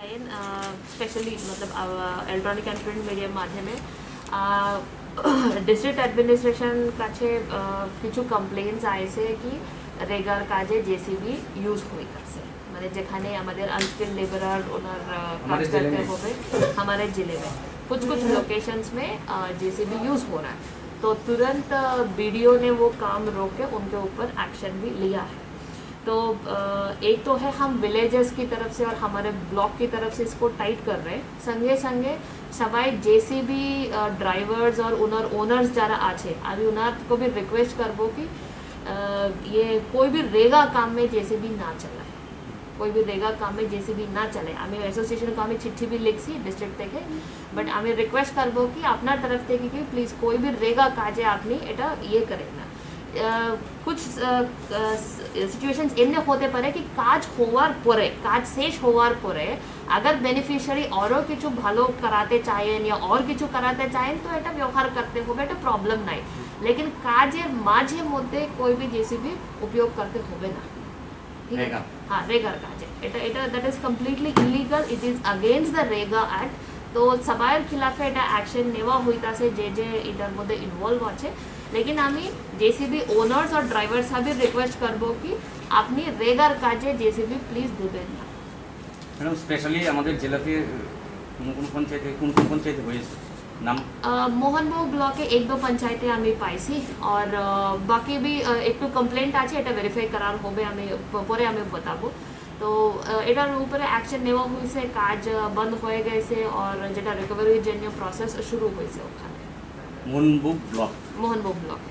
Specially मतलब electronic and print media माध्यमे district administration काछे किछु कमप्लेन्स आइছে कि रेगार काजे जेसीबी यूज हुई करছে মানে যেখানে আমাদের अनस्किल्ड लेबरर ओनर काज करते होवे हमारे जिले में कुछ लोकेशंस में जेसीबी यूज हो रहा है, तो तुरंत बीडीओ ने वो काम रोक के उनके ऊपर एक्शन भी लिया है। तो एक तो है हम विलेजेस की तरफ से और हमारे ब्लॉक की तरफ से इसको टाइट कर रहे हैं, संगे संगे सबाई जेसीबी ड्राइवर्स और ओनर्स जरा आछे अभी उनार को भी रिक्वेस्ट करबो कि ये कोई भी रेगा काम में जेसीबी ना चलाए, कोई भी रेगा काम में जेसीबी ना चले। आमी एसोसिएशन को आमी चिट्ठी भी लिखছি डिस्ट्रिक्ट থেকে, बट आमी रिक्वेस्ट करबो कि আপনার तरफ থেকে कि प्लीज कोई भी रेगा काजे আপনি এটা ये करें ना। कुछ सिचुएशंस एमने होते पारे कि काज होवार परे काज शेष होवार परे अगर बेनिफिशियरी औरो किछु भालो कराते चाहेन या और किछु कराते चाहेन तो এটা व्यवहार करते होबे, এটা प्रॉब्लम নাই, लेकिन काजेर माझे मध्य कोई भी जेसीबी उपयोग करते होबे ना। ठीक है, हाँ रेगार काजे এটা that is completely illegal, it is against the REGA act. तो सबाइर खिलाफे এটা एक्शन नेवा হইতাছে যে এটার মধ্যে ইনভলভ আছে, लेकिन आमी जेसीबी ओनर्स और ड्राइवर्स भी रिक्वेस्ट करबो कि আপনি रेगार काजे जेसीबी प्लीज देবেন না। मैडम स्पेशली हमारे जिलाते কোন पंचायत হয়েছে नाम मोहनबाबू ब्लॉके 1-2 पंचायते आमी पाइছি और बाकी भी একটু কমপ্লেন্ট আছে, এটা ভেরিফাই করার হবে, আমি পরে আমি बताबो। तो এটার উপরে অ্যাকশন নেওয়া হয়েছে, কাজ বন্ধ হয়ে গেছে और যেটা রিকভারির জন্য প্রসেস শুরু হয়েছে ওখানে। মোহনবাবু ব্লক মোহনবাবু ব্লক।